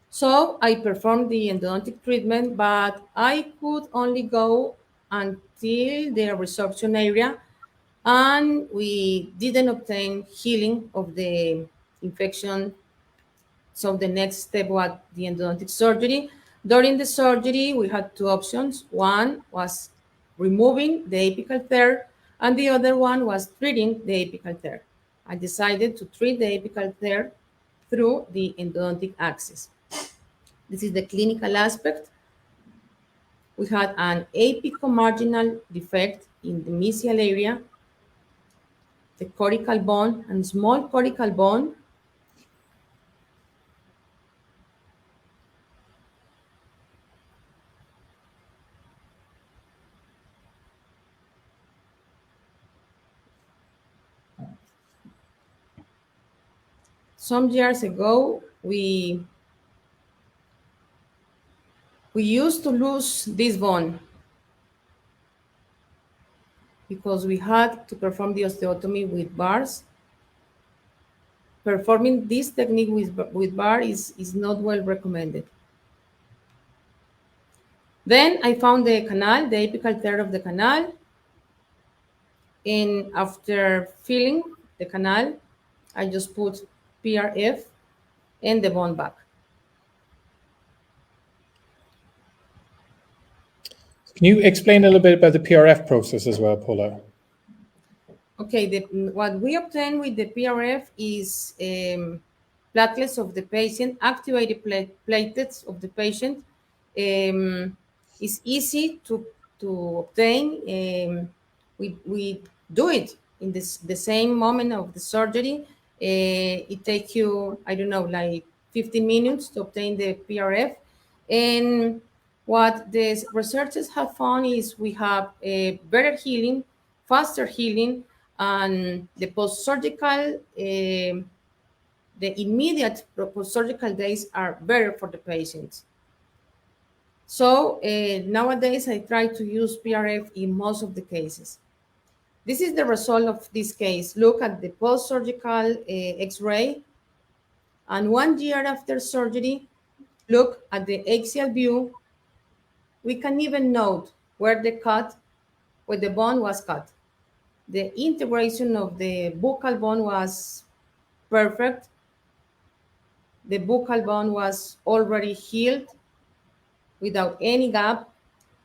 So I performed the endodontic treatment, but I could only go until the resorption area, and we didn't obtain healing of the infection. So the next step was the endodontic surgery. During the surgery, we had 2 options. One was removing the apical tear, and the other one was treating the apical tear. I decided to treat the apical tear through the endodontic access. This is the clinical aspect. We had an apicomarginal defect in the mesial area, the cortical bone and small cortical bone. Some years ago, we used to lose this bone because we had to perform the osteotomy with bars. Performing this technique with bar is not well recommended. Then I found the canal, the apical tear of the canal. And after filling the canal, I just put PRF and the bone back. Can you explain a little bit about the PRF process as well, Paula? Okay, what we obtain with the PRF is platelets of the patient, activated platelets of the patient. It's easy to obtain. We do it in the same moment of the surgery. It takes you, I don't know, like 15 minutes to obtain the PRF. And what the researchers have found is we have a better healing, faster healing, and the post-surgical, the immediate post-surgical days are better for the patients. So nowadays I try to use PRF in most of the cases. This is the result of this case. Look at the post-surgical X-ray, and 1 year after surgery, look at the axial view. We can even note where the bone was cut. The integration of the buccal bone was perfect. The buccal bone was already healed without any gap,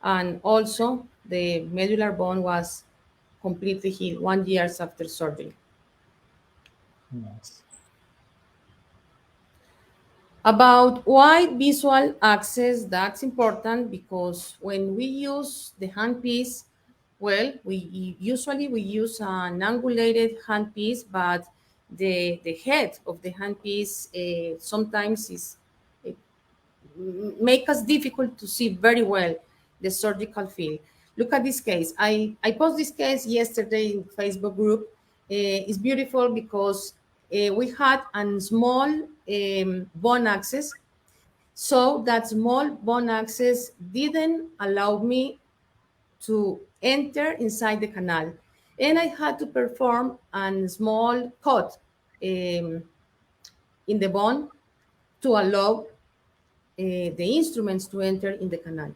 and also the medullary bone was completely healed 1 year after surgery. Nice. About wide visual access, that's important because when we use the handpiece, well, we usually use an angulated handpiece, but the head of the handpiece sometimes is make us difficult to see very well the surgical field. Look at this case. I posted this case yesterday in Facebook group. It's beautiful because we had a small bone access. So that small bone access didn't allow me to enter inside the canal. And I had to perform a small cut in the bone to allow the instruments to enter in the canal.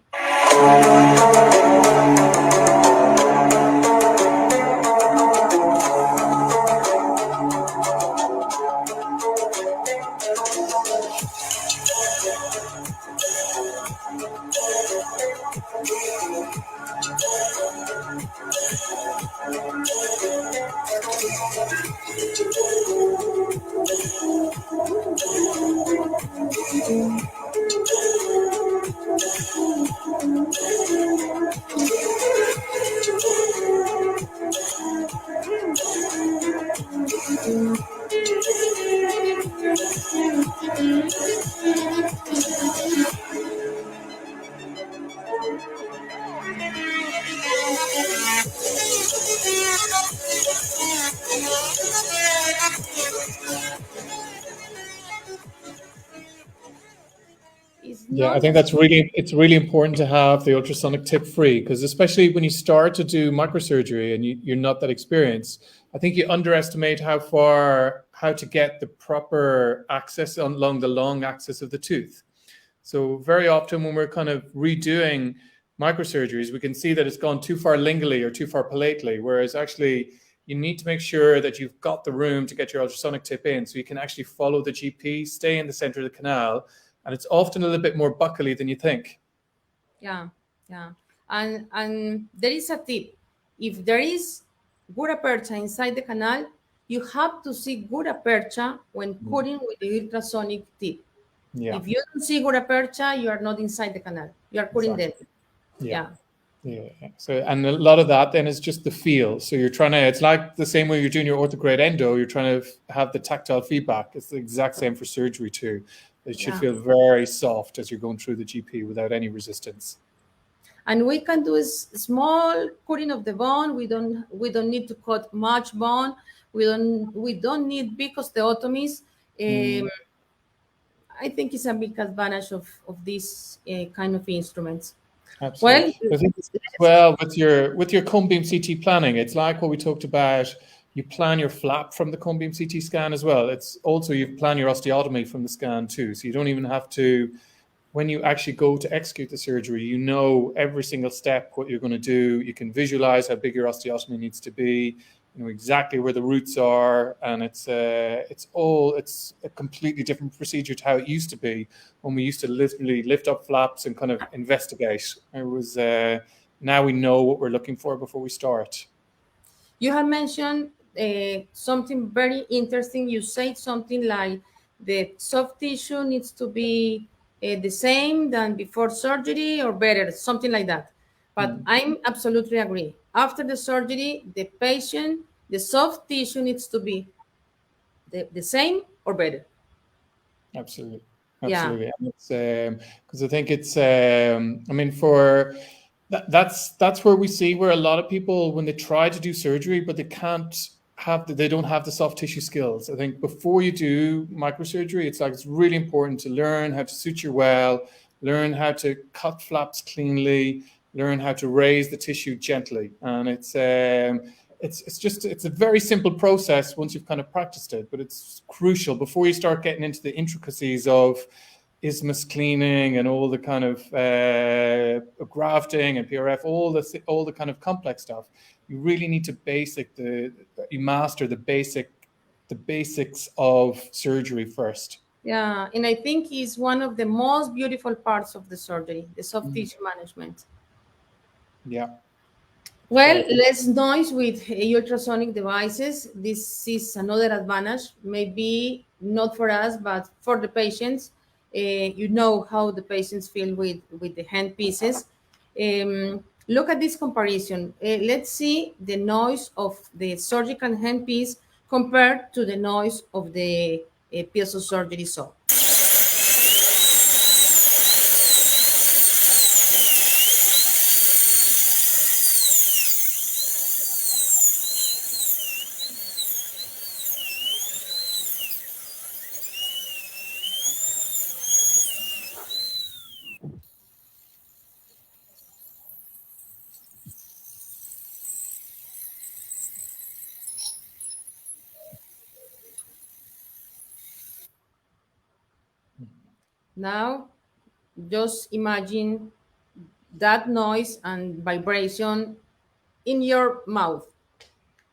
It's Yeah, I not. think it's really important to have the ultrasonic tip free, because especially when you start to do microsurgery and you're not that experienced, I think you underestimate how to get the proper access along the long axis of the tooth. So very often when we're kind of redoing microsurgeries, we can see that it's gone too far lingually or too far palatally, whereas actually you need to make sure that you've got the room to get your ultrasonic tip in so you can actually follow the GP, stay in the center of the canal, and it's often a little bit more buccally than you think. Yeah, yeah. And there is a tip. If there is good aperture inside the canal, you have to see good aperture when cutting with the ultrasonic tip. Yeah, If you don't see good aperture, you are not inside the canal. You are cutting them. exactly. Yeah. Yeah. Yeah. So, and a lot of that then is just the feel. So you're trying to, it's like the same way you're doing your orthograde endo, you're trying to have the tactile feedback. It's the exact same for surgery too. It should Yeah. feel very soft as you're going through the GP without any resistance. And we can do a small cutting of the bone. We don't need to cut much bone. We don't need big osteotomies. I think it's a big advantage of these kind of instruments. Well, Absolutely. I think as well with your cone beam CT planning, it's like what we talked about. You plan your flap from the cone beam CT scan as well. It's also you plan your osteotomy from the scan too. So you don't even have to, when you actually go to execute the surgery, you know every single step what you're going to do. You can visualize how big your osteotomy needs to be. You know exactly where the roots are, and it's a completely different procedure to how it used to be when we used to literally lift up flaps and kind of investigate. It was now we know what we're looking for before we start. you have mentioned something very interesting. You said something like the soft tissue needs to be the same than before surgery or better, something like that. But I'm absolutely agree. After the surgery, the soft tissue needs to be the same or better. Absolutely. Yeah. Absolutely. And it's because I think it's I mean for that's where we see where a lot of people when they try to do surgery but they don't have the soft tissue skills. I think before you do microsurgery, it's really important to learn how to suture well, learn how to cut flaps cleanly, learn how to raise the tissue gently, and it's a very simple process once you've kind of practiced it, but it's crucial before you start getting into the intricacies of isthmus cleaning and all the kind of grafting and PRF, all the kind of complex stuff. You really need to master the basics of surgery first. Yeah. And I think it's one of the most beautiful parts of the surgery, the soft tissue management. Yeah. Well, less noise with ultrasonic devices. This is another advantage, maybe not for us, but for the patients. You know how the patients feel with the hand pieces. Look at this comparison. Let's see the noise of the surgical handpiece compared to the noise of the piezo surgery saw. Now, just imagine that noise and vibration in your mouth.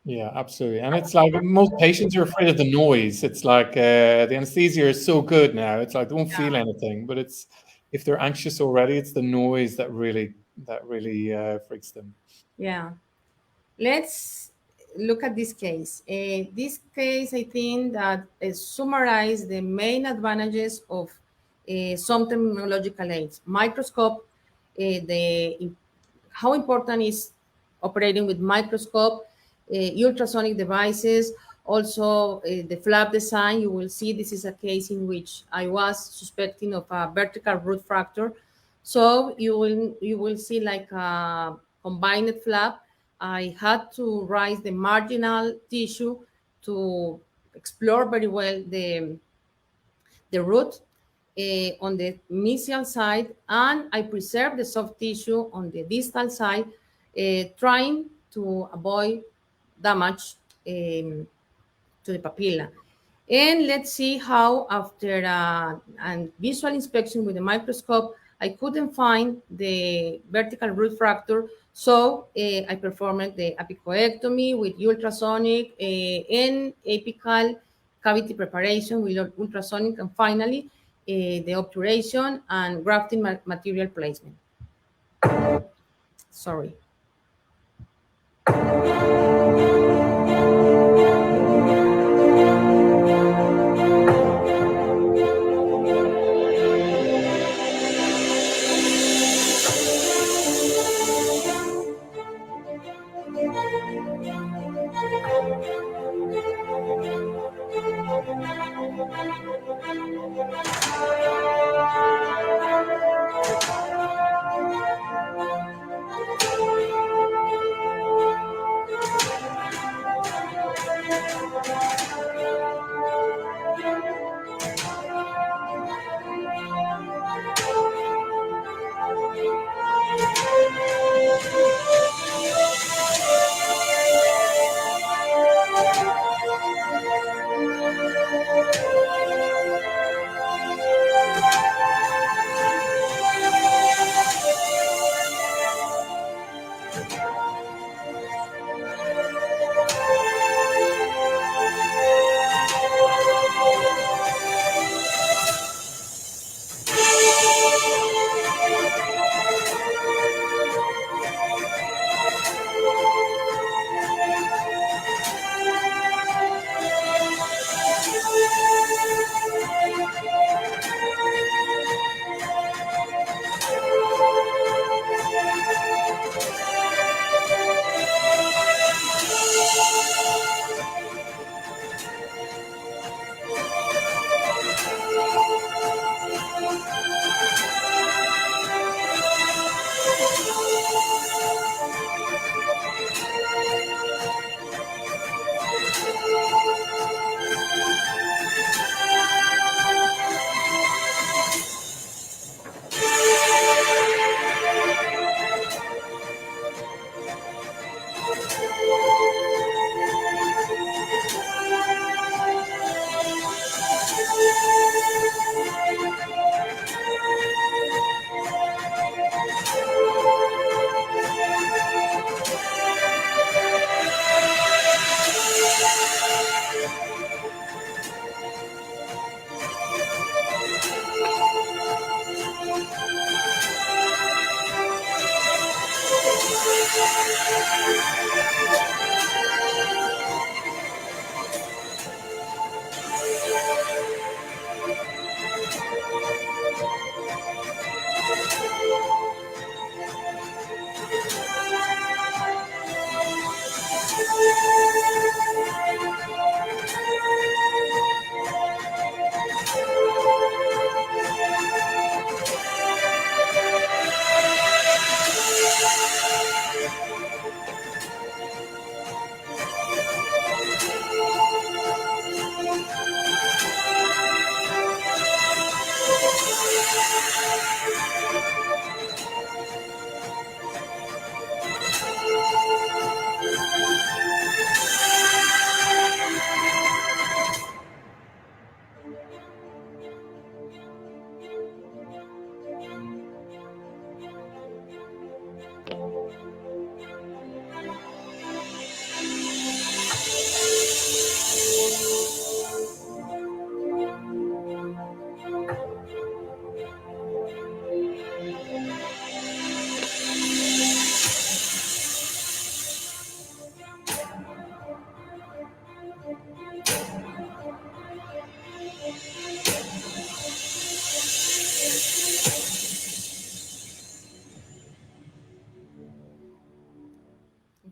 Yeah, absolutely. And it's like most patients are afraid of the noise. It's like the anesthesia is so good now. It's like they won't feel anything, but it's if they're anxious already, it's the noise that really freaks them. Yeah. Let's look at this case. This case, I think that summarize the main advantages of some technological aids. Microscope, how important is operating with microscope, ultrasonic devices, also the flap design. You will see this is a case in which I was suspecting of a vertical root fracture. So you will see like a combined flap. I had to raise the marginal tissue to explore very well the root on the mesial side, and I preserve the soft tissue on the distal side, trying to avoid damage to the papilla. And let's see how after a visual inspection with the microscope, I couldn't find the vertical root fracture. So I performed the apicoectomy with ultrasonic and apical cavity preparation with ultrasonic, and finally the obturation and grafting material placement. Sorry.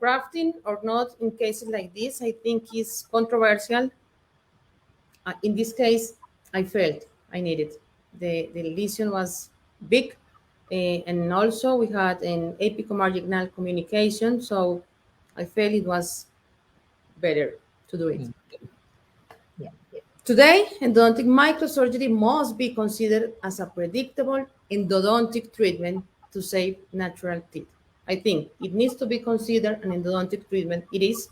grafting or not in cases like this, I think is controversial. In this case, I felt I needed. The lesion was big, and also we had an apicomarginal communication, so I felt it was better to do it. Yeah. Today, endodontic microsurgery must be considered as a predictable endodontic treatment to save natural teeth. I think it needs to be considered an endodontic treatment. It is.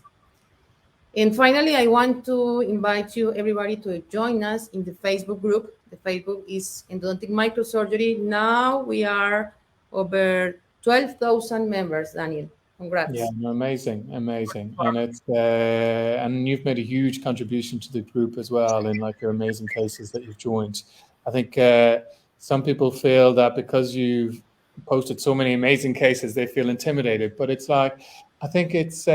And finally, I want to invite you, everybody, to join us in the Facebook group. The Facebook is Endodontic Microsurgery. Now we are over 12,000 members, Daniel. Congrats. Yeah, no, amazing. And it's and you've made a huge contribution to the group as well in like your amazing cases that you've joined. I think some people feel that because you've posted so many amazing cases, they feel intimidated. But it's like, I think it's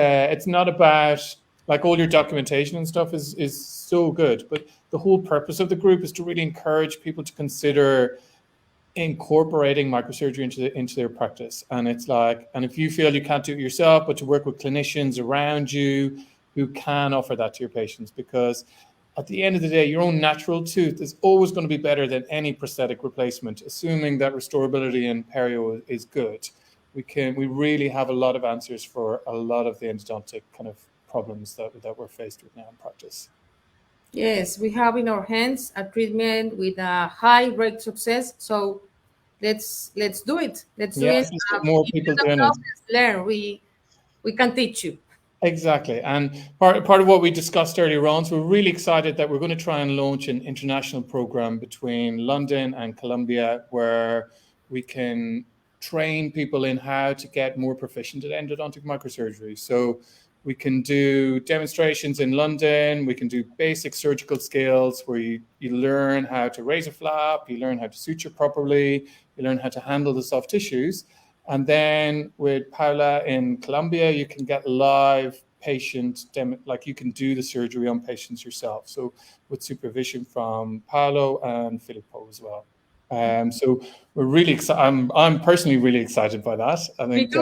not about, like, all your documentation and stuff is so good, but the whole purpose of the group is to really encourage people to consider incorporating microsurgery into their practice. And it's like, and if you feel you can't do it yourself, but to work with clinicians around you who can offer that to your patients, because at the end of the day, your own natural tooth is always going to be better than any prosthetic replacement, assuming that restorability and perio is good. We really have a lot of answers for a lot of the endodontic kind of problems that we're faced with now in practice. Yes, we have in our hands a treatment with a high rate success. So let's do it. Let's do it. More people doing it. Learn. We can teach you. Exactly. And part of what we discussed earlier on, so we're really excited that we're going to try and launch an international program between London and Colombia, where we can train people in how to get more proficient at endodontic microsurgery. So we can do demonstrations in London. We can do basic surgical skills where you learn how to raise a flap, you learn how to suture properly, you learn how to handle the soft tissues. And then with Paula in Colombia, you can get live patient, like you can do the surgery on patients yourself. So with supervision from Paolo and Filippo as well. So we're really excited. I'm personally really excited by that. I think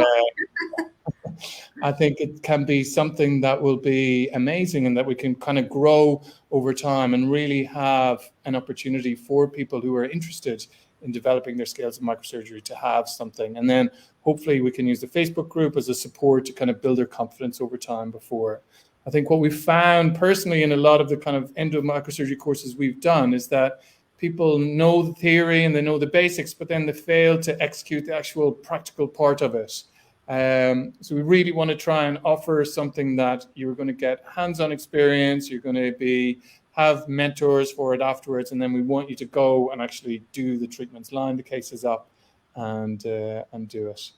I think it can be something that will be amazing and that we can kind of grow over time and really have an opportunity for people who are interested in developing their skills in microsurgery to have something. And then hopefully we can use the Facebook group as a support to kind of build their confidence over time before. I think what we found personally in a lot of the kind of endo microsurgery courses we've done is that people know the theory and they know the basics, but then they fail to execute the actual practical part of it. So we really want to try and offer something that you're going to get hands-on experience, you're going to have mentors for it afterwards, and then we want you to go and actually do the treatments, line the cases up and do it.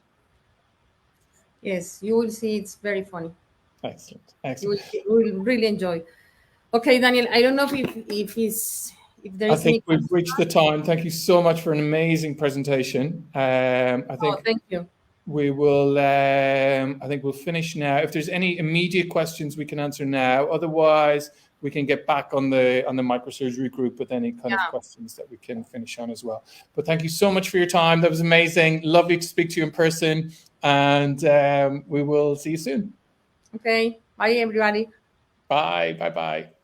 Yes, you will see it's very funny. Excellent. You will really enjoy. Okay, Daniel, I don't know if there is. I think we've reached the time. Thank you so much for an amazing presentation. I think. Oh, thank you. We will. I think we'll finish now. If there's any immediate questions, we can answer now. Otherwise, we can get back on the microsurgery group with any kind of questions that we can finish on as well. But thank you so much for your time. That was amazing. Lovely to speak to you in person, and we will see you soon. Okay. Bye, everybody. Bye. Bye. Bye.